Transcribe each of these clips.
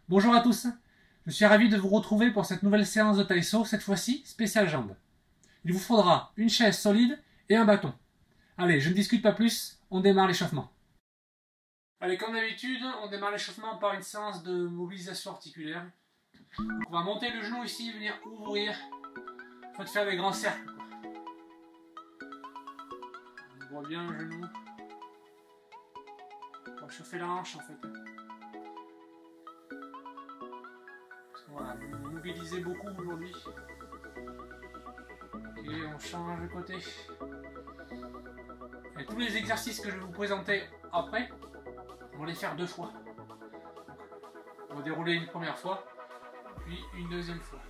Bonjour à tous, je suis ravi de vous retrouver pour cette nouvelle séance de Taiso, cette fois-ci spéciale jambes. Il vous faudra une chaise solide et un bâton. Allez, je ne discute pas plus, on démarre l'échauffement. Allez, comme d'habitude, on démarre l'échauffement par une séance de mobilisation articulaire. Donc on va monter le genou ici, venir ouvrir. Il faut faire des grands cercles. On voit bien le genou. On va chauffer la hanche en fait. Voilà, vous mobilisez beaucoup aujourd'hui. Et on change de côté. Et tous les exercices que je vais vous présenter après, on va les faire 2 fois. On va dérouler une première fois, puis une deuxième fois.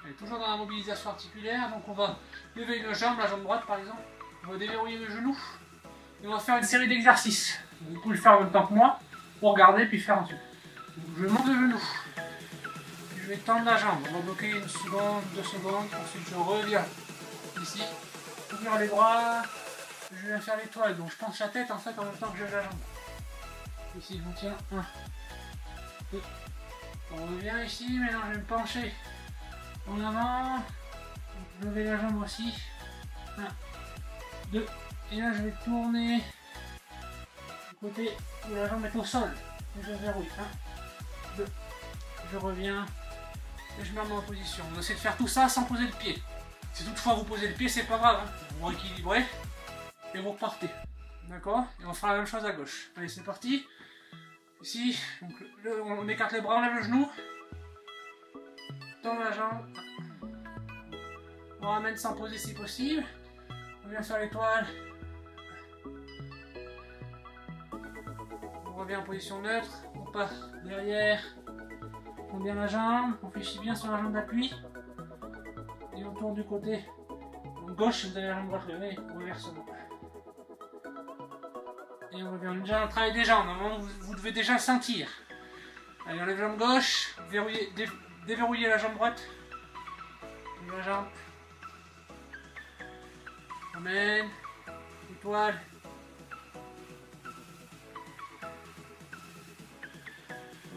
Et toujours dans la mobilisation articulaire, donc on va lever une jambe, la jambe droite par exemple. On va déverrouiller le genou. Et on va faire une série d'exercices. Vous pouvez le faire en même temps que moi, pour regarder puis faire ensuite. Donc je monte le genou. Puis je vais tendre la jambe. On va bloquer 1 seconde, 2 secondes. Ensuite je reviens ici. Ouvrir les bras. Je viens faire l'étoile. Donc je penche la tête en fait en même temps que je lève la jambe. Ici je vous tiens. 1, 2. On revient ici. Maintenant je vais me pencher en avant. Donc, lever la jambe aussi. 1, 2. Et là je vais tourner du côté où la jambe est au sol. Et je verrouille. 1, 2. Je reviens. Et je me remets en position. On essaie de faire tout ça sans poser le pied. Si toutefois vous posez le pied, c'est pas grave. Hein. Vous rééquilibrez. Et vous repartez. D'accord? Et on fera la même chose à gauche. Allez, c'est parti. Ici, donc, on écarte les bras, on lève le genou. Tend la jambe. On ramène sans poser si possible. On vient faire l'étoile. On revient en position neutre. On part derrière. On tend bien la jambe. On fléchit bien sur la jambe d'appui. Et on tourne du côté gauche. Vous avez la jambe droite levée. Reversement. Et on revient déjà. On travaille des jambes. Normalement, vous devez déjà sentir. Allez, on lève la jambe gauche. Déverrouillez la jambe droite. La jambe. Amène. Étoile.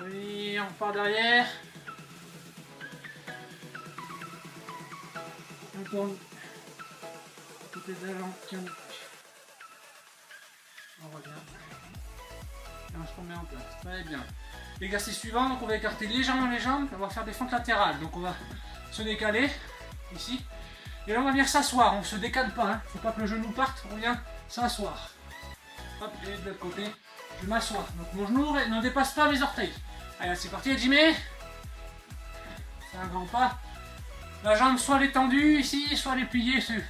Oui, on part derrière. On tourne. Côté de la jambe. On revient. Et on se remet en place. Très bien. L'exercice suivant, donc on va écarter légèrement les jambes. On va faire des fentes latérales. Donc on va se décaler. Ici. Et là on va venir s'asseoir. On ne se décale pas. Il ne faut pas que le genou parte. On vient s'asseoir. Hop, et de l'autre côté. Je m'assois. Donc mon genou ne dépasse pas mes orteils. Allez, c'est parti, Jimmy. C'est un grand pas. La jambe, soit elle est tendue ici, soit elle est pliée, c'est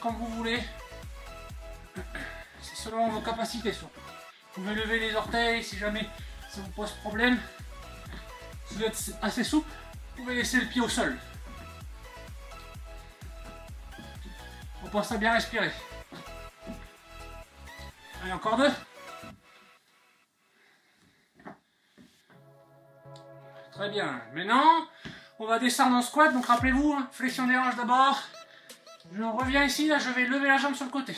comme vous voulez. C'est selon vos capacités surtout. Vous pouvez lever les orteils si jamais ça vous pose problème. Si vous êtes assez souple, vous pouvez laisser le pied au sol. On pense à bien respirer. Allez, encore 2. Très bien. Maintenant, on va descendre en squat. Donc rappelez-vous, hein, flexion des hanches d'abord. Je reviens ici, là je vais lever la jambe sur le côté.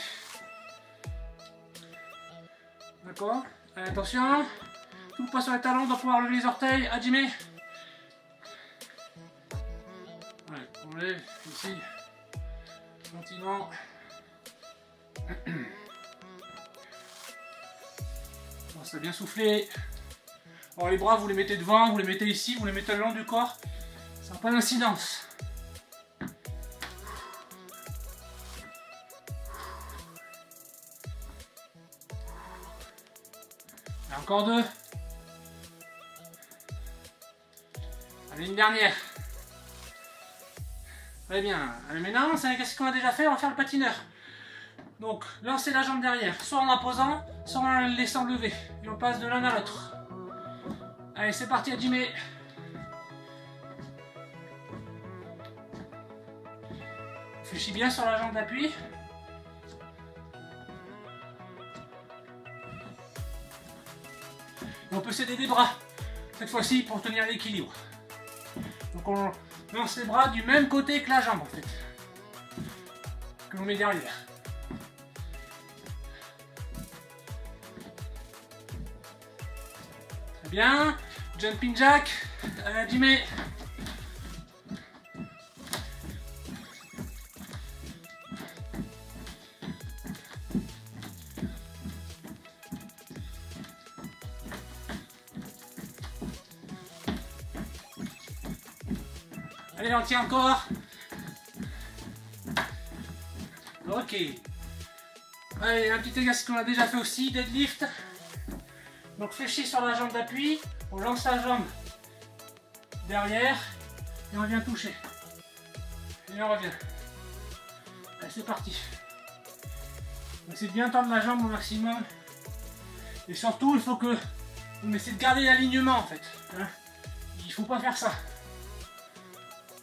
D'accord? Attention. Tout pas sur les talons, on doit pouvoir lever les orteils. Hajime. Ouais, on lève ici. Gentiment. Bon, ça a bien soufflé. Alors les bras, vous les mettez devant, vous les mettez ici, vous les mettez le long du corps. Ça n'a pas d'incidence. Et encore 2. Allez, une dernière. Très bien. Allez, maintenant, c'est qu'est-ce qu'on a déjà fait? On va faire le patineur. Donc, lancez la jambe derrière, soit en la posant, soit en la laissant lever. Et on passe de l'un à l'autre. Allez, c'est parti, Hajime. Fléchis bien sur la jambe d'appui. On peut s'aider des bras, cette fois-ci pour tenir l'équilibre. Donc on lance les bras du même côté que la jambe en fait. Que l'on met derrière. Bien. Jumping jack. Jimmy. Allez, on tient encore. Ok. Allez, un petit exercice qu'on a déjà fait aussi, deadlift. Donc fléchis sur la jambe d'appui, on lance la jambe derrière et on vient toucher. Et on revient. Allez, c'est parti. Donc c'est bien tendre la jambe au maximum. Et surtout, il faut que on essaie de garder l'alignement en fait. Hein, il ne faut pas faire ça.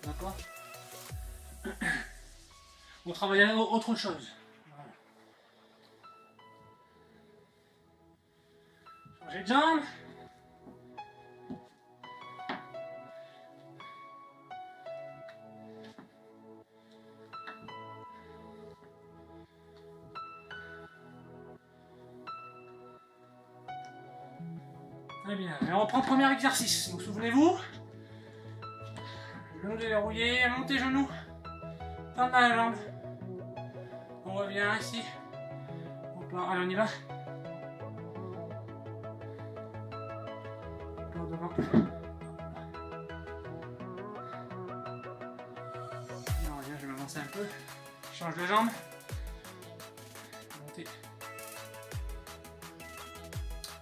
D'accord? On travaille à autre chose. Voilà. Changer de jambe. Très bien. Et on reprend le premier exercice. Donc souvenez-vous. Genou déverrouillé, montez genoux. Tendre la jambe. On revient ici. On part. Allez, on y va. On part devant. Et on revient, je vais m'avancer un peu. Change de jambe. Montez.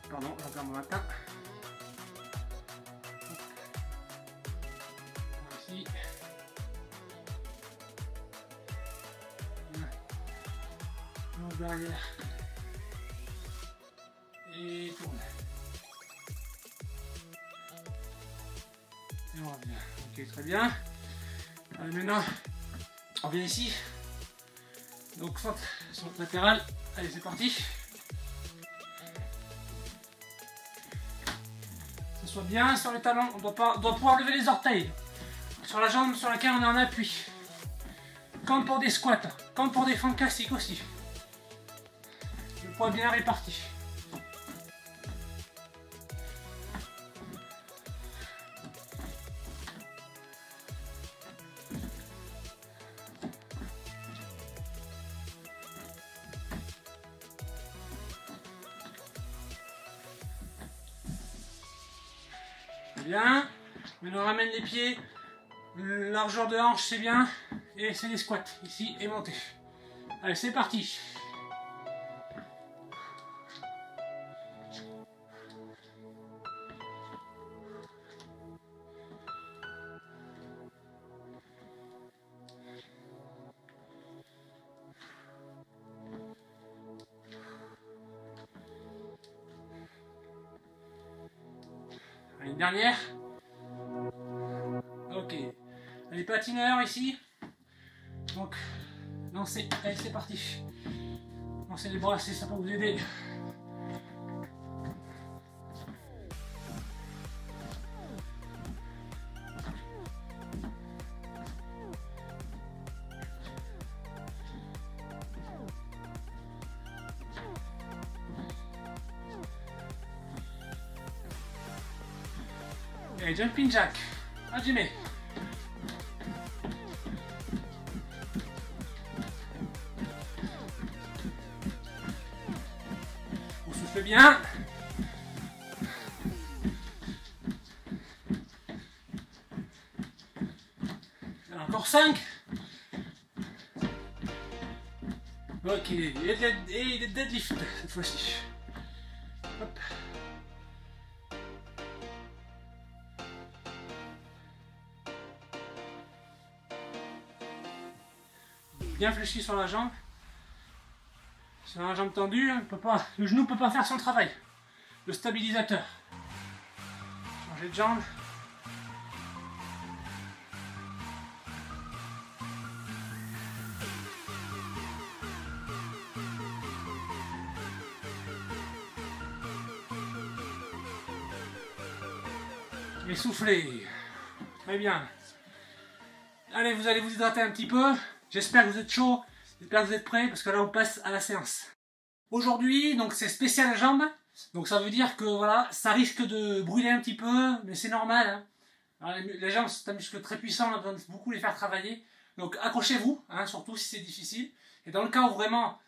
Pardon, j'en perds mon matin. Ici. Derrière et tourne et on revient. Ok, très bien. Maintenant on vient ici, donc centre latéral. Allez, c'est parti. Ça soit bien sur les talons, on doit pouvoir lever les orteils sur la jambe sur laquelle on est en appui, comme pour des squats, comme pour des fentes classiques aussi. Poids bien réparti. Bien. Maintenant on ramène les pieds. Largeur de hanche, c'est bien. Et c'est les squats. Ici et monter. Allez, c'est parti. Une dernière. Ok. Les patineurs ici. Donc, lancez. Allez, c'est parti. Lancez les bras, ça peut vous aider. Et jumping jack. Ah, Jimmy. On souffle bien. Encore 5. Ok, et des deadlift cette fois-ci. Hop. Bien fléchi sur la jambe. Sur la jambe tendue, le genou ne peut pas faire son travail. Le stabilisateur. Changer de jambe. Et souffler. Très bien. Allez, vous allez vous hydrater un petit peu. J'espère que vous êtes chaud. J'espère que vous êtes prêts parce que là on passe à la séance. Aujourd'hui, donc c'est spécial jambes. Donc ça veut dire que voilà, ça risque de brûler un petit peu, mais c'est normal. Hein. Alors, les jambes, c'est un muscle très puissant, on a besoin de beaucoup les faire travailler. Donc accrochez-vous, hein, surtout si c'est difficile. Et dans le cas où vraiment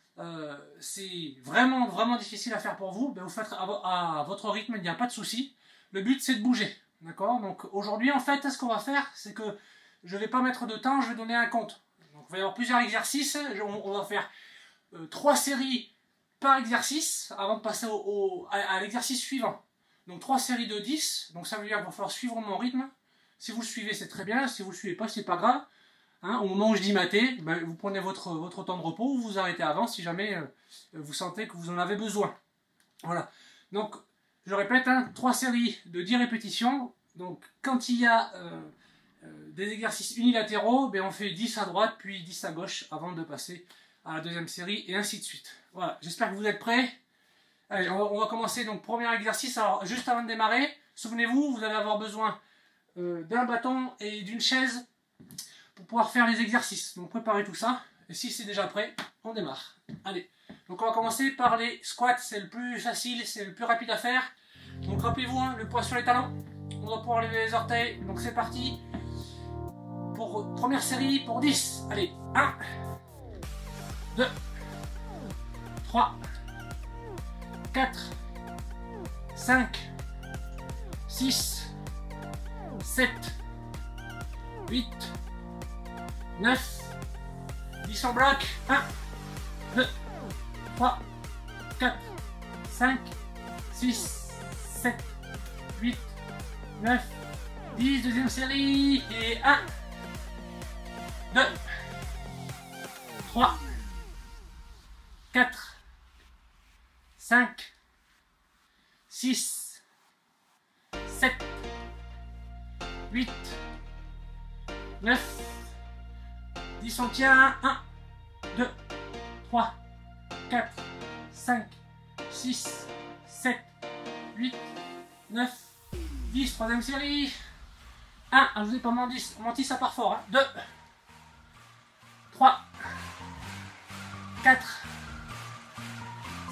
c'est vraiment difficile à faire pour vous, ben vous faites à votre rythme, il n'y a pas de souci. Le but c'est de bouger, d'accord? Donc aujourd'hui en fait, ce qu'on va faire, c'est que je ne vais pas mettre de temps, je vais donner un compte. Donc il va y avoir plusieurs exercices, on va faire 3 séries par exercice avant de passer à l'exercice suivant. Donc 3 séries de 10, donc ça veut dire qu'il va falloir suivre mon rythme. Si vous le suivez, c'est très bien, si vous ne le suivez pas, c'est pas grave. Hein, au moment où je dis mater, ben, vous prenez votre temps de repos ou vous arrêtez avant si jamais vous sentez que vous en avez besoin. Voilà. Donc, je répète, hein, 3 séries de 10 répétitions. Donc, quand il y a des exercices unilatéraux, ben, on fait 10 à droite, puis 10 à gauche avant de passer à la deuxième série et ainsi de suite. Voilà. J'espère que vous êtes prêts. Allez, on va commencer. Donc, premier exercice. Alors, juste avant de démarrer, souvenez-vous, vous allez avoir besoin d'un bâton et d'une chaise pour pouvoir faire les exercices. Donc préparez tout ça. Et si c'est déjà prêt, on démarre. Allez. Donc on va commencer par les squats. C'est le plus facile, c'est le plus rapide à faire. Donc rappelez-vous, hein, le poids sur les talons. On va pouvoir lever les orteils. Donc c'est parti. Pour première série, pour 10. Allez. 1, 2, 3, 4, 5, 6, 7, 8, 9, 10 en bloc, 1, 2, 3, 4, 5, 6, 7, 8, 9, 10, deuxième série, et 1, 2, 3, 4, 5, 6, 7, 8, 9, 10, on tient. 1, 2, 3, 4, 5, 6, 7, 8, 9, 10. Troisième série. 1, je vous ai pas menti, ça part fort. Hein. 2, 3, 4,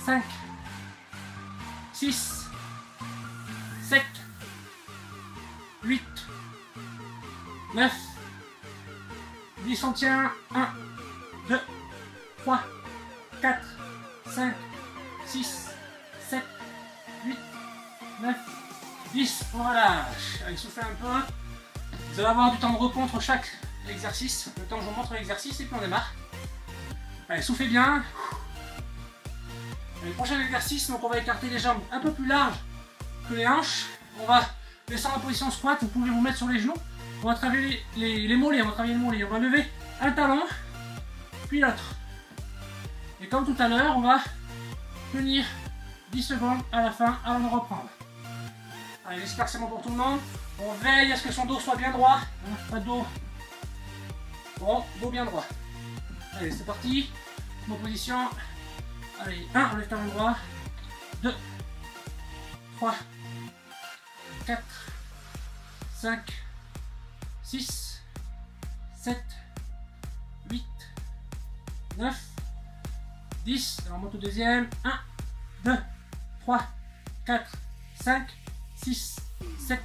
5, 6, 7, 8, 9, 10, on tient. 1, 2, 3, 4, 5, 6, 7, 8, 9, 10. On relâche. Allez, soufflez un peu. Vous allez avoir du temps de repos entre chaque exercice. Le temps que je vous montre l'exercice et puis on démarre. Allez, soufflez bien. Allez, prochain exercice, donc on va écarter les jambes un peu plus larges que les hanches. On va descendre en position squat. Vous pouvez vous mettre sur les genoux. On va travailler les mollets, on va travailler les mollets. On va lever un talon, puis l'autre. Et comme tout à l'heure, on va tenir 10 secondes à la fin avant de reprendre. Allez, j'espère que c'est bon pour tout le monde. On veille à ce que son dos soit bien droit. Hein, pas de dos. Bon, dos bien droit. Allez, c'est parti. Mon position. Allez, 1, on lève talon droit. 2, 3, 4, 5, 6, 7, 8, 9, 10. Alors on monte au deuxième. 1, 2, 3, 4, 5, 6, 7,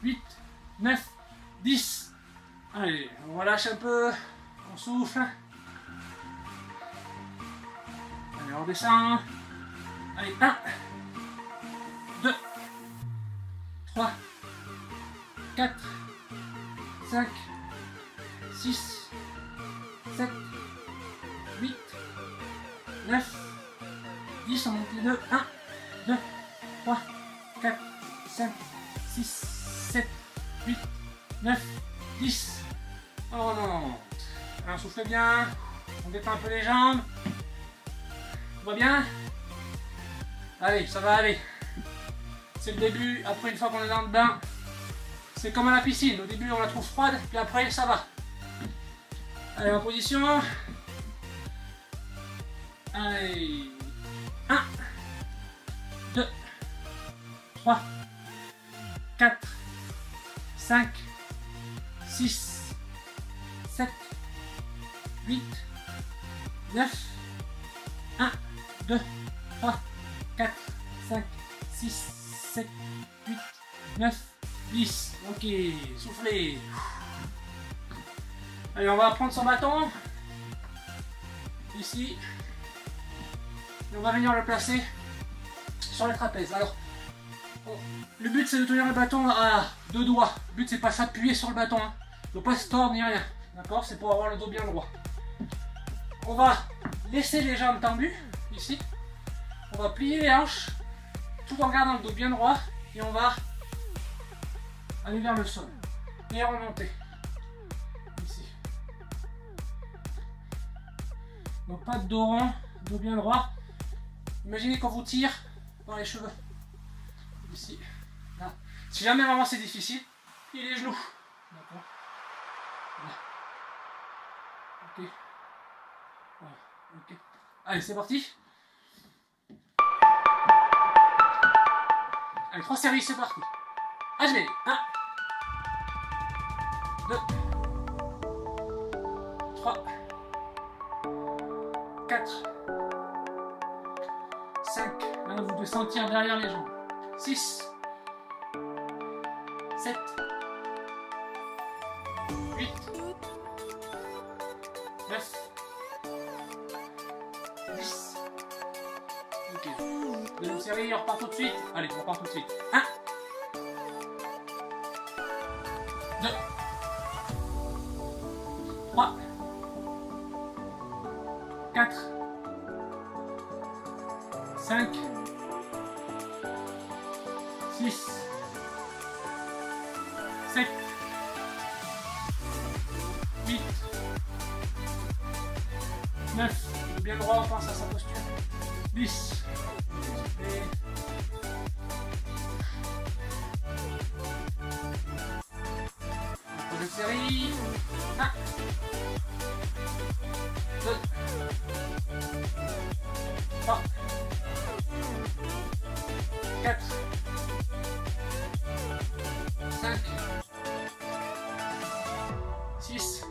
8, 9, 10. Allez, on relâche un peu. On souffle. Allez, on redescend. Allez, 1, 2, 3, 4, 5, 6, 7, 8, 9, 10. On monte les deux. 1, 2, 3, 4, 5, 6, 7, 8, 9, 10. On remonte. On souffle bien. On détend un peu les jambes. Tout va bien? Allez, ça va aller. C'est le début. Après, une fois qu'on est dans le bain, c'est comme à la piscine. Au début, on la trouve froide, puis après, ça va. Allez, en position. Allez. 1, 2, 3, 4, 5, 6, 7, 8, 9, 1, 2, 3, 4, 5, 6, 7, 8, 9, 10. Ok, soufflez. Allez, on va prendre son bâton. Ici. Et on va venir le placer sur le trapèze. Alors, le but c'est de tenir le bâton à deux doigts. Le but c'est pas s'appuyer sur le bâton. Hein. Il ne faut pas se tordre ni rien. D'accord? C'est pour avoir le dos bien droit. On va laisser les jambes tendues, ici. On va plier les hanches, tout en gardant le dos bien droit. Et on va aller vers le sol. Et remonter. Ici. Donc pas de dos rond, dos bien droit. Imaginez qu'on vous tire dans les cheveux. Ici. Là. Si jamais vraiment c'est difficile, pliez les genoux. D'accord. Voilà. Ok. Voilà. Ok. Allez, c'est parti. Allez, 3 séries, c'est parti. Ah, je vais. 1, 2, 3, 4, 5. Là, vous devez sentir derrière les jambes. 6, 7, 8, 9, 10. Ok. Deuxième série, on repart tout de suite. Allez, on repart tout de suite. 1, 2, 3, 4, 5, 6, 7, 8, 9. Bien droit, on pense à sa posture. 10. Et... Prochaine série. 1, 2, 3, 4, 5, 6,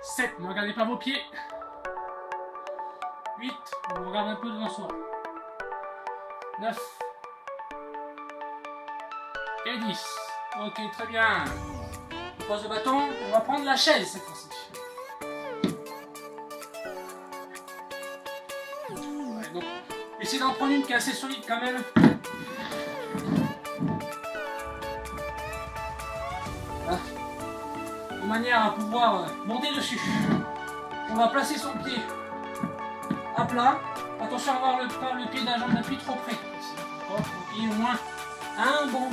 7. Ne regardez pas vos pieds. 8. On regarde un peu devant soi. 9. Et 10. Ok, très bien. On pose le bâton. On va prendre la chaise cette fois-ci. Ouais, donc, essayez d'en prendre une qui est assez solide quand même. Voilà. De manière à pouvoir monter dessus. On va placer son pied à plat. Attention à avoir le pied de la jambe d'appui trop près. Donc, il y a au moins un bon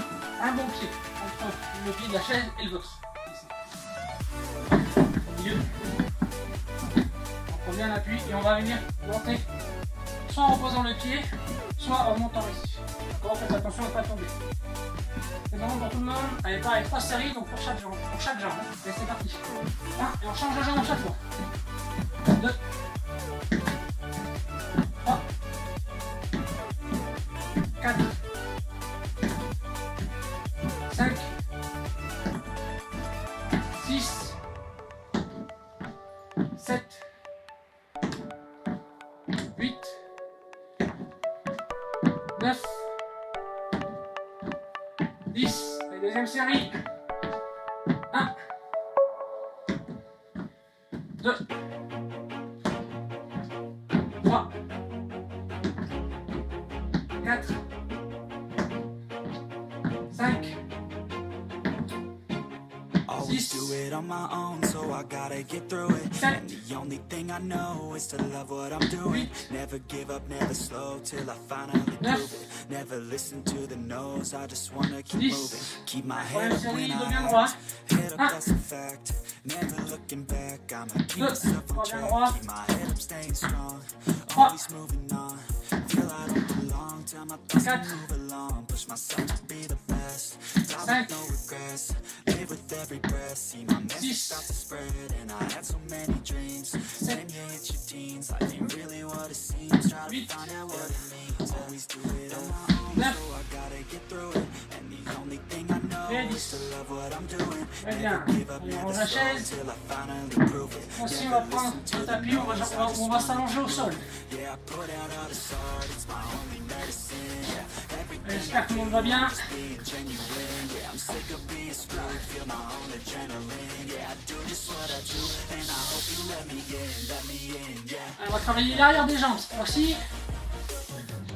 pied entre le pied de la chaise et le vôtre. Ici. Au milieu. On prend bien l'appui et on va venir monter soit en reposant le pied, soit en montant ici. D'accord, faites attention à ne pas tomber. C'est vraiment pour tout le monde. Allez, pareil, 3 séries donc pour chaque jambe. Et c'est parti. 1, et on change la jambe à chaque fois. 2, 3, 4, 5, 6, 7, 8, 9, 10. Et deuxième série. 1, 2, 3, 4, 5, 6, do it on my own, so I gotta get through it. And the only thing I know is to love what I'm doing. Never give up, never slow till I finally prove it. Never listen to the no's, I just wanna keep moving. Keep my head up when I act. Head up, that's a fact. Never looking back, I'ma keep myself on track. Keep my head up, staying strong. Always moving on. Feel I don't belong, tell my thoughts to move along. Push myself to be the best. Die with no regrets. Live with every breath. See my message start to spread, and I had so many dreams. Then you hit your teens, life ain't really what it seems. Try to find out what it means. Always do it on my own, so I gotta get through it. And the only thing I know is to love what I'm doing. Très bien. On range la chaise. Aussi, on va prendre le tapis, on va s'allonger au sol. J'espère que tout le monde va bien. On va travailler l'arrière des jambes cette fois-ci.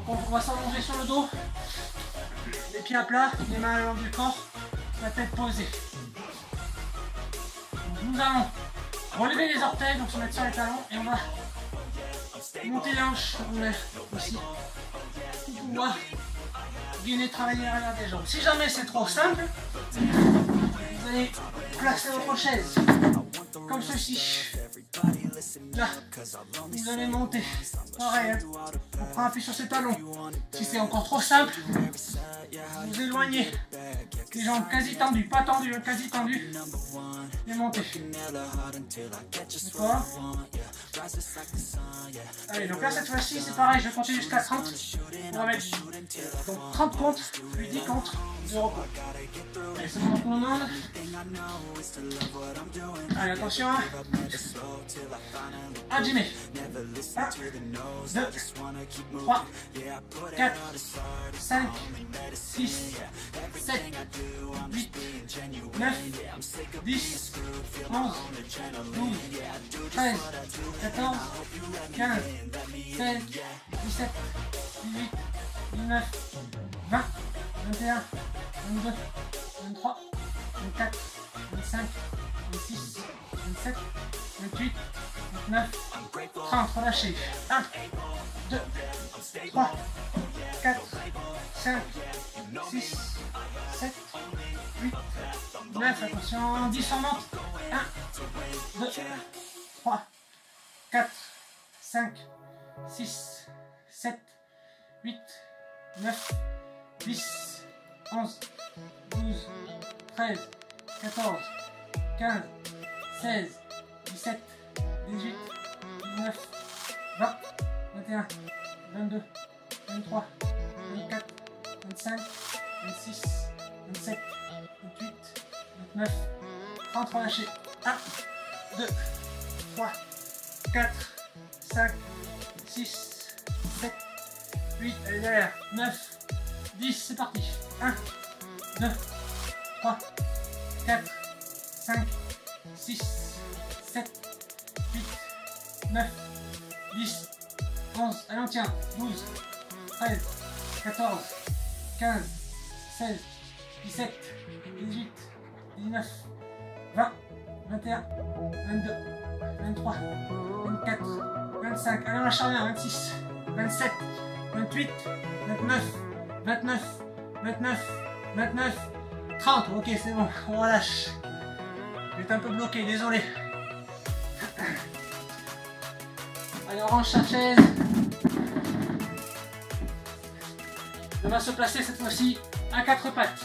On va s'allonger sur le dos. Les pieds à plat, les mains à l'avant du corps, la tête posée. Nous allons relever les orteils, donc se mettre sur les talons et on va monter les hanches, on lève aussi pour pouvoir gainer, travailler l'arrière des jambes. Si jamais c'est trop simple, vous allez placer votre chaise comme ceci. Là, vous allez monter. Pareil, hein. On prend appui sur ses talons. Si c'est encore trop simple, vous éloignez les jambes quasi tendues, pas tendues, hein, quasi tendues. Et montez. D'accord. Allez, donc là cette fois-ci c'est pareil, je vais compter jusqu'à 30. On va mettre donc 30 comptes, puis 10 comptes de repos. Allez, c'est bon pour le monde. Allez, attention. À Jimmy. 1, 2, 3, 4, 5, 6, 7, 8, 9, 10, 11, 12, 13, 14, 15, 16, 17, 18, 19, 20, 21, 22, 23, 24, 25, 26, 27, 28, 29, 30, relâchez. 1, 2, 3, 4, 5, 6, 7, 8, 9, attention, 10 en monte. 1, 2, 3, 4, 5, 6, 7, 8, 9, 10, 11, 12, 13, 14, 15, 16, 17, 18, 19, 20, 21, 22, 23, 24, 25, 26, 27, 28, 29, 30, relâchez. 1, 2, 3, 4, 5, 6, 7, 8, allez derrière, 9, 10, c'est parti. 1, 2, 3, 4, 5, 6, 7, 8, 9, 10, 11, allez on tient, 12, 13, 14, 15, 16, 17, 18, 19, 20, 21, 22, 23, 24, 25, allez on lâche rien, 26, 27, 28, 29, 29, 29, 29, 30, ok c'est bon, on relâche. J'étais un peu bloqué, désolé. Allez, on range sa chaise. On va se placer cette fois-ci à 4 pattes.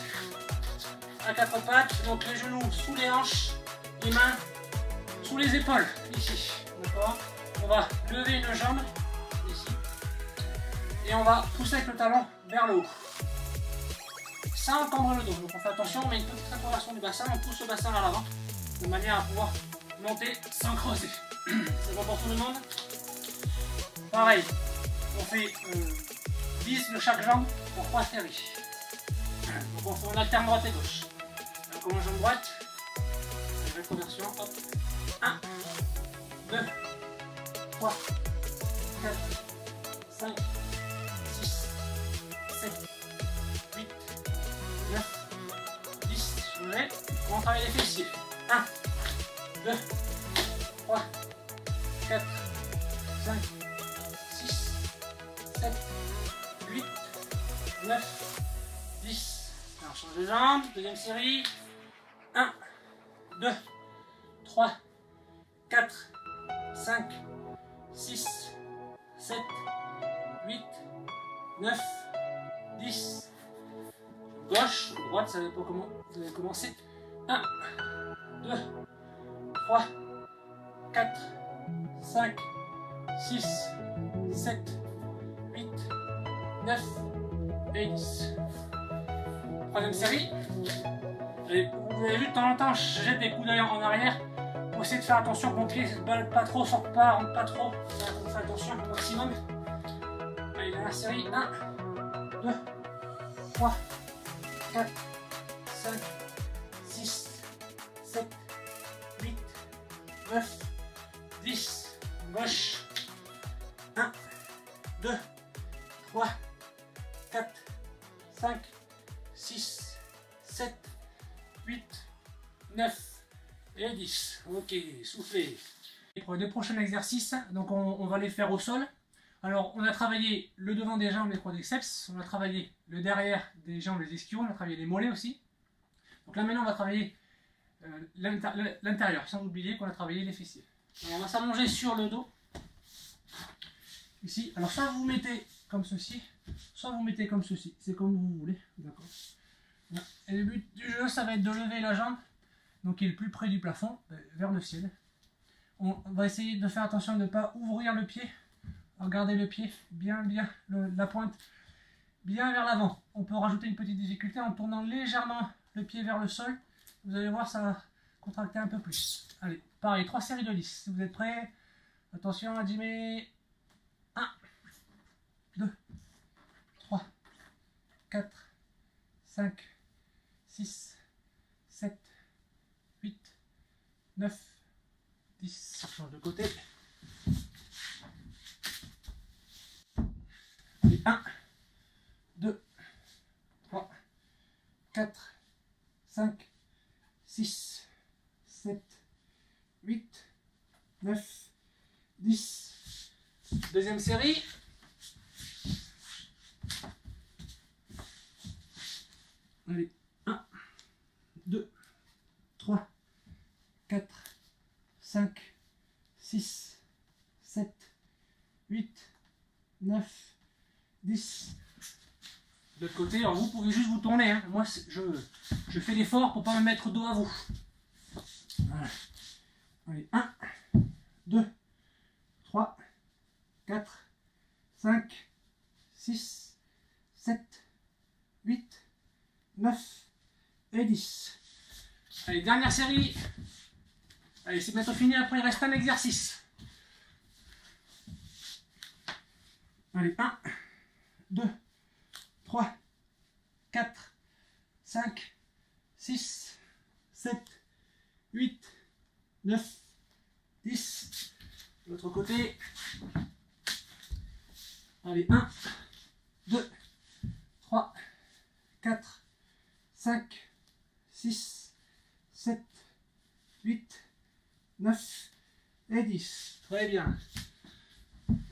À 4 pattes, donc les genoux sous les hanches, les mains sous les épaules, ici. D'accord. On va lever une jambe, ici. Et on va pousser avec le talon vers le haut. Sans encambrer le dos. Donc on fait attention, on met une petite réparation du bassin, on pousse le bassin vers l'avant, de manière à pouvoir monter sans creuser. C'est bon pour tout le monde. Pareil, on fait 10 de chaque jambe pour 3 séries. Donc on alterne droite et gauche. On commence jambe droite, rétroversion, hop. 1, 2, 3, 4, 5, 6, 7, 8, 9, 10, je mets. On travaille les fessiers. 1, 2, 3, 4, 5, 6, 7, 8, 9, 10. Alors, change de jambe, deuxième série. 1, 2, 3, 4, 5, 6, 7, 8, 9, 10. Gauche, droite, ça dépend comment vous allez commencer. 1, 2, 3, 4, 5, 6, 7, 8, 9 et 10. Troisième série. Et vous avez vu, de temps en temps, je jette des coups d'œil en arrière pour essayer de faire attention que mon pied ne se balle pas trop, sorte pas, rentre pas trop. On fait attention au maximum. Allez, dans la série, 1, 2, 3, 4, 5, 6, 7, 8, 9, 10. Gauche. 1, 2, 3, 4, 5, 6, 7, 8, 9 et 10. Ok, soufflez. Pour les prochains exercices, donc on va les faire au sol. Alors, on a travaillé le devant des jambes, les quadriceps, on a travaillé le derrière des jambes, les ischios, on a travaillé les mollets aussi. Donc là, maintenant, on va travailler l'intérieur, sans oublier qu'on a travaillé les fessiers. Alors, on va s'allonger sur le dos. Ici, alors soit vous vous mettez comme ceci, soit vous mettez comme ceci, c'est comme vous voulez, d'accord. Et le but du jeu, ça va être de lever la jambe, donc qui est le plus près du plafond, vers le ciel. On va essayer de faire attention de ne pas ouvrir le pied, regardez le pied, bien, la pointe, bien vers l'avant. On peut rajouter une petite difficulté en tournant légèrement le pied vers le sol, vous allez voir, ça va contracter un peu plus. Allez, pareil, 3 séries de 10, si vous êtes prêts, attention à Jimmy. 1, 2, 3, 4, 5, 6, 7, 8, 9, 10. On change de côté. Et 1, 2, 3, 4, 5, 6, 7, 8, 9, 10. Deuxième série. Allez, 1, 2, 3, 4, 5, 6, 7, 8, 9, 10. De l'autre côté, alors vous pouvez juste vous tourner. Hein. Moi, je fais l'effort pour ne pas me mettre dos à vous. Voilà. Allez, 1, 2, 3, 4, 5, 6, 7, 8, 9 et 10. Allez, dernière série. Allez, c'est bientôt fini, après il reste un exercice. Allez, 1, 2, 3, 4, 5, 6, 7, 8, 9, 10. De l'autre côté. Allez, 1, 2, 3, 4, 5, 6, 7, 8, 9 et 10. Très bien.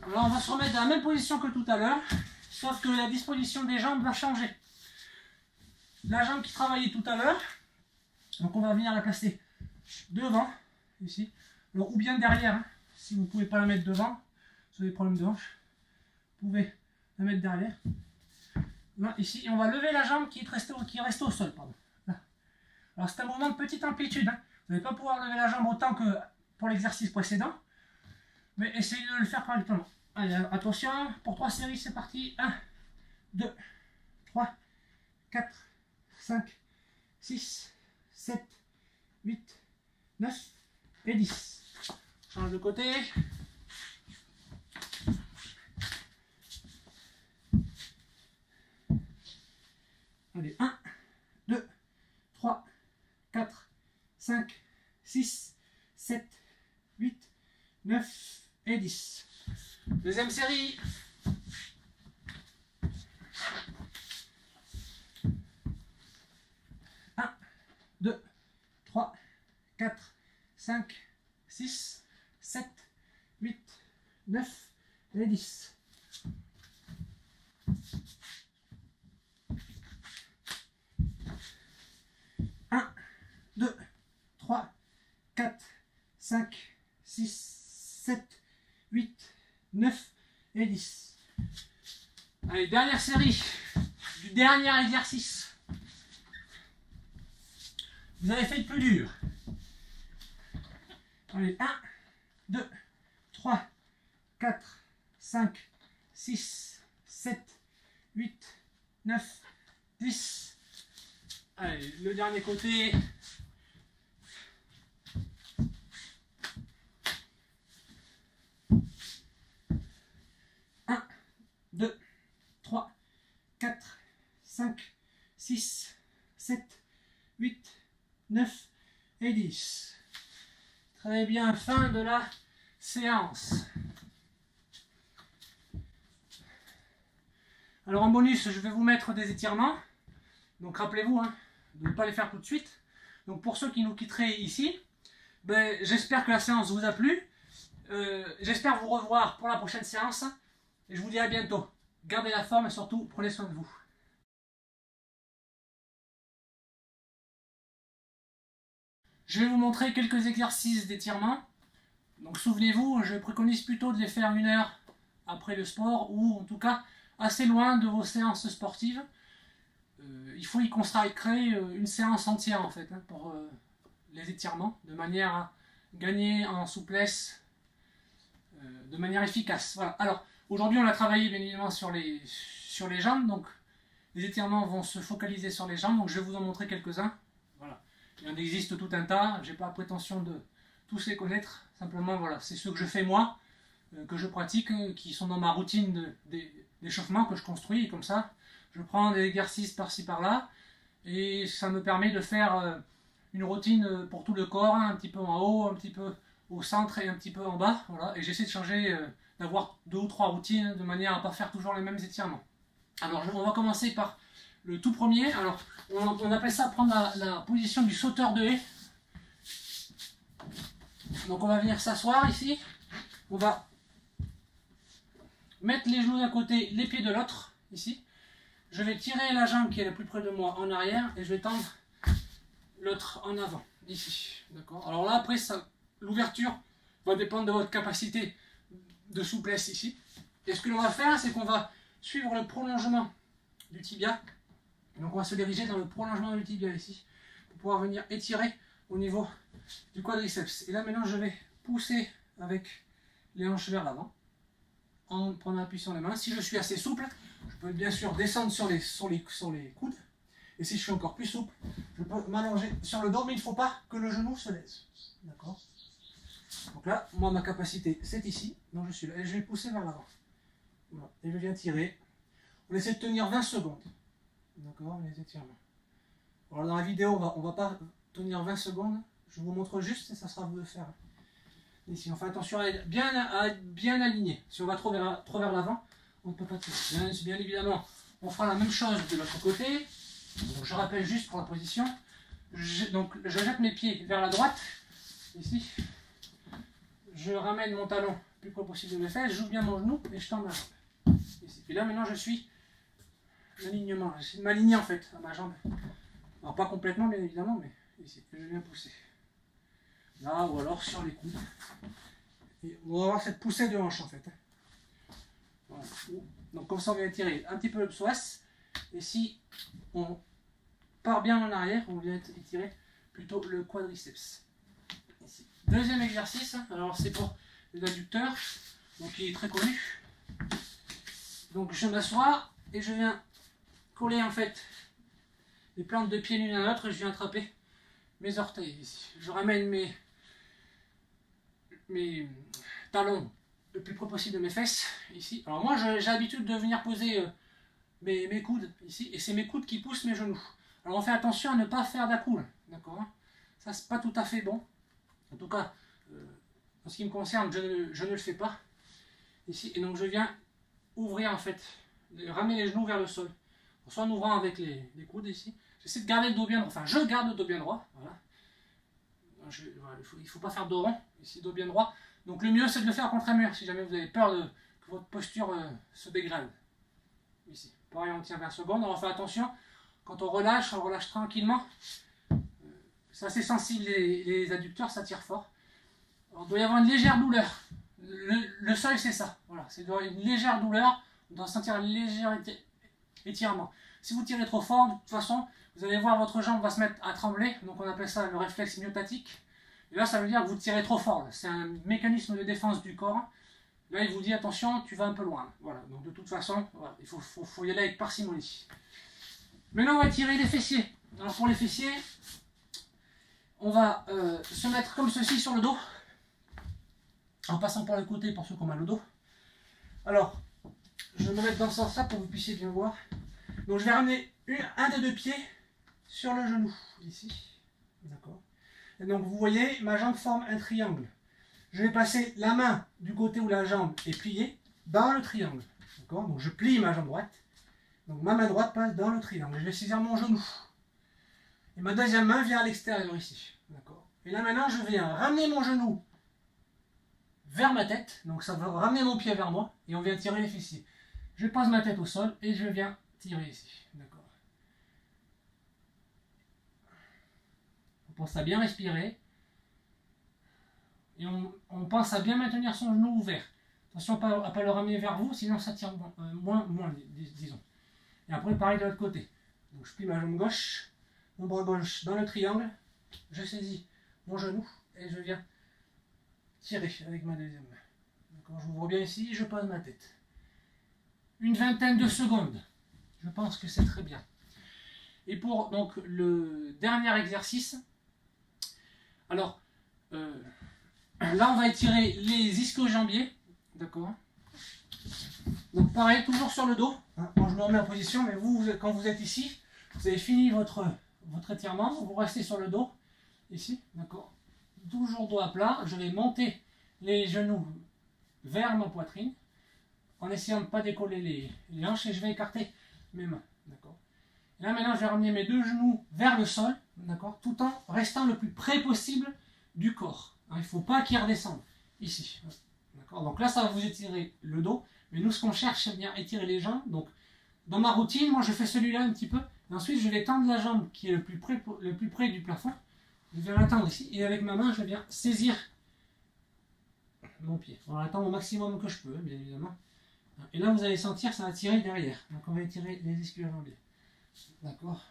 Alors on va se remettre dans la même position que tout à l'heure, sauf que la disposition des jambes va changer. La jambe qui travaillait tout à l'heure, donc on va venir la placer devant, ici, alors, ou bien derrière, hein. Si vous ne pouvez pas la mettre devant, si vous avez des problèmes de hanche, vous pouvez la mettre derrière. Là, ici, et on va lever la jambe qui est restée au sol. Pardon. Là. Alors c'est un mouvement de petite amplitude. Hein. Vous n'allez pas pouvoir lever la jambe autant que pour l'exercice précédent, mais essayez de le faire correctement. Allez, attention, pour 3 séries, c'est parti. 1, 2, 3, 4, 5, 6, 7, 8, 9 et 10. Change de côté. Allez, 1, 2, 3, 4, 5, 6, 7, 8, 9 et 10. Deuxième série. Un, 2, 3, 4, 5, 6, 7, 8, 9 et 10. Un, 2, 3, 4, 5, 6, 7, 8, 9 et 10. Allez, dernière série du dernier exercice. Vous avez fait le plus dur. Allez, 1, 2, 3, 4, 5, 6, 7, 8, 9, 10. Allez, le dernier côté. Un, 2, 3, 4, 5, 6, 7, 8, 9 et 10. Très bien, fin de la séance. Alors en bonus, je vais vous mettre des étirements. Donc rappelez-vous de ne pas les faire tout de suite. Donc pour ceux qui nous quitteraient ici, j'espère que la séance vous a plu. J'espère vous revoir pour la prochaine séance. Et je vous dis à bientôt. Gardez la forme et surtout prenez soin de vous. Je vais vous montrer quelques exercices d'étirement. Donc souvenez-vous, je préconise plutôt de les faire 1 heure après le sport ou en tout cas assez loin de vos séances sportives. Il faut y consacrer une séance entière en fait pour les étirements, de manière à gagner en souplesse de manière efficace. Voilà. Alors aujourd'hui on a travaillé bien évidemment sur les jambes, donc les étirements vont se focaliser sur les jambes, donc je vais vous en montrer quelques-uns. Voilà. Il en existe tout un tas, j'ai pas la prétention de tous les connaître, simplement voilà, c'est ceux que je fais moi, que je pratique, qui sont dans ma routine d'échauffement que je construis, et comme ça je prends des exercices par-ci par-là, et ça me permet de faire une routine pour tout le corps, un petit peu en haut, un petit peu au centre et un petit peu en bas, voilà, et j'essaie de changer, d'avoir 2 ou 3 routines, de manière à ne pas faire toujours les mêmes étirements. Alors on va commencer par le tout premier. Alors on appelle ça prendre la position du sauteur de haie. Donc on va venir s'asseoir ici, on va mettre les genoux d'un côté, les pieds de l'autre, ici. Je vais tirer la jambe qui est la plus près de moi en arrière et je vais tendre l'autre en avant, ici. D'accord. Alors là, après, l'ouverture va dépendre de votre capacité de souplesse ici. Et ce que l'on va faire, c'est qu'on va suivre le prolongement du tibia. Donc on va se diriger dans le prolongement du tibia ici, pour pouvoir venir étirer au niveau du quadriceps. Et là maintenant, je vais pousser avec les hanches vers l'avant, en prenant appui sur les mains. Si je suis assez souple, je peux bien sûr descendre sur les coudes. Et si je suis encore plus souple, je peux m'allonger sur le dos, mais il ne faut pas que le genou se laisse. D'accord. Donc là, moi, ma capacité, c'est ici. Donc je suis là. Et je vais pousser vers l'avant. Voilà. Et je viens tirer. On essaie de tenir 20 secondes. D'accord, les étirements. Alors dans la vidéo, on va pas tenir 20 secondes. Je vous montre juste et ça sera à vous de faire. Ici, on fait attention à être bien aligné. Si on va trop vers l'avant, on ne peut pas tirer. Bien évidemment, on fera la même chose de l'autre côté. Donc, je rappelle juste pour la position. Donc je jette mes pieds vers la droite. Ici. Je ramène mon talon le plus près possible de mes fesses. J'ouvre bien mon genou et je tends ma jambe. Ici. Et là maintenant je suis l'alignement. J'essaie de m'aligner en fait à ma jambe. Alors pas complètement bien évidemment, mais ici. Je viens pousser. Là ou alors sur les coudes. Et on va avoir cette poussée de hanche en fait. Voilà. Donc comme ça on vient étirer un petit peu le psoas. Et si on part bien en arrière, on vient étirer plutôt le quadriceps. Ici. Deuxième exercice, alors c'est pour les adducteurs, donc il est très connu. Donc je m'assois et je viens coller en fait les plantes de pied l'une à l'autre et je viens attraper mes orteils ici. Je ramène mes talons le plus près possible de mes fesses ici. Alors moi j'ai l'habitude de venir poser mes coudes ici et c'est mes coudes qui poussent mes genoux. Alors on fait attention à ne pas faire d'accoul, d'accord, hein. Ça c'est pas tout à fait bon. En tout cas, en ce qui me concerne, je ne le fais pas ici. Et donc je viens ouvrir en fait, ramener les genoux vers le sol. Soit en ouvrant avec les coudes ici. J'essaie de garder le dos bien droit. Enfin, je garde le dos bien droit. Voilà. Il ne faut pas faire dos rond. Ici, dos bien droit. Donc le mieux, c'est de le faire contre un mur. Si jamais vous avez peur que votre posture se dégrade. Ici. Pareil, on tient 20 secondes. On va faire attention. Quand on relâche tranquillement. C'est assez sensible, les adducteurs, ça tire fort. Alors, il doit y avoir une légère douleur. Le seuil, c'est ça. Voilà, c'est une légère douleur. On doit sentir un léger étirement. Si vous tirez trop fort, de toute façon, vous allez voir votre jambe va se mettre à trembler. Donc on appelle ça le réflexe myotatique. Et là, ça veut dire que vous tirez trop fort. C'est un mécanisme de défense du corps. Là, il vous dit attention, tu vas un peu loin. Voilà. Donc de toute façon, voilà, il faut y aller avec parcimonie. Maintenant, on va tirer les fessiers. Alors pour les fessiers, on va se mettre comme ceci sur le dos, en passant par le côté pour ceux qui ont mal au dos. Alors, je vais me mettre dans ce sens-là pour que vous puissiez bien voir. Donc je vais ramener un des deux pieds sur le genou, ici. D'accord. Et donc vous voyez, ma jambe forme un triangle. Je vais passer la main du côté où la jambe est pliée dans le triangle. D'accord. Donc je plie ma jambe droite. Donc ma main droite passe dans le triangle. Je vais saisir mon genou. Et ma deuxième main vient à l'extérieur ici. D'accord. Et là maintenant, je viens ramener mon genou vers ma tête. Donc ça va ramener mon pied vers moi. Et on vient tirer les fessiers. Je pose ma tête au sol et je viens tirer ici. D'accord. On pense à bien respirer. Et on pense à bien maintenir son genou ouvert. Attention à ne pas le ramener vers vous, sinon ça tire moins, disons. Et après, pareil de l'autre côté. Donc je plie ma jambe gauche, mon bras gauche dans le triangle, je saisis mon genou et je viens tirer avec ma deuxième main. D'accord, j'ouvre bien ici, je pose ma tête. Une vingtaine de secondes. Je pense que c'est très bien. Et pour donc le dernier exercice, alors là on va étirer les ischio-jambiers, d'accord. Donc pareil, toujours sur le dos. Moi je me remets en position, mais vous quand vous êtes ici, vous avez fini votre étirement, vous restez sur le dos, ici, d'accord. Toujours dos à plat, je vais monter les genoux vers ma poitrine, en essayant de ne pas décoller les hanches, et je vais écarter mes mains, d'accord. Là maintenant je vais ramener mes deux genoux vers le sol, d'accord, tout en restant le plus près possible du corps. Il ne faut pas qu'ils redescendent, ici. D'accord. Donc là ça va vous étirer le dos, mais nous ce qu'on cherche c'est bien étirer les jambes. Donc dans ma routine, moi je fais celui-là un petit peu, et ensuite je vais tendre la jambe qui est le plus près du plafond, je vais la tendre ici, et avec ma main je viens saisir mon pied. On la tendre au maximum que je peux, bien évidemment. Et là vous allez sentir ça va tirer derrière, donc on va étirer les ischio-jambiers. D'accord.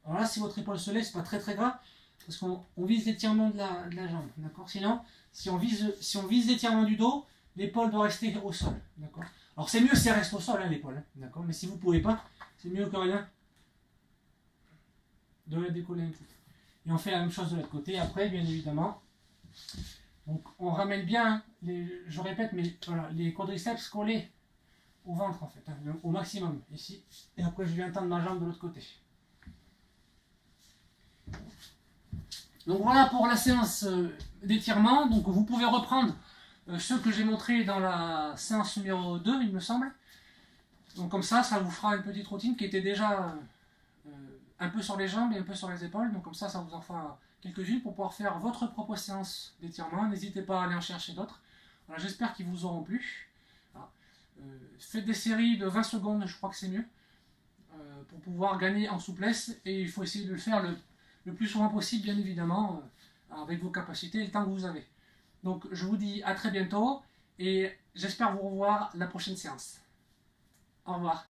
Alors là si votre épaule se lève, c'est pas très grave, parce qu'on vise l'étirement de la jambe, d'accord. Sinon, si on vise l'étirement du dos, l'épaule doit rester au sol, d'accord. Alors c'est mieux si elle reste au sol, hein, l'épaule, hein, d'accord. Mais si vous ne pouvez pas, c'est mieux que rien de la décoller un peu. Et on fait la même chose de l'autre côté. Après, bien évidemment, donc on ramène bien, je répète, mais voilà, les quadriceps collés au ventre en fait, hein, au maximum ici. Et après, je viens tendre ma jambe de l'autre côté. Donc voilà pour la séance d'étirement. Donc vous pouvez reprendre ceux que j'ai montrés dans la séance numéro 2, il me semble. Donc comme ça vous fera une petite routine qui était déjà un peu sur les jambes et un peu sur les épaules. Donc comme ça vous en fera quelques-unes pour pouvoir faire votre propre séance d'étirement. N'hésitez pas à aller en chercher d'autres. Voilà, j'espère qu'ils vous auront plu. Voilà. Faites des séries de 20 secondes, je crois que c'est mieux, pour pouvoir gagner en souplesse. Et il faut essayer de le faire le plus souvent possible, bien évidemment, avec vos capacités et le temps que vous avez. Donc je vous dis à très bientôt et j'espère vous revoir la prochaine séance. Au revoir.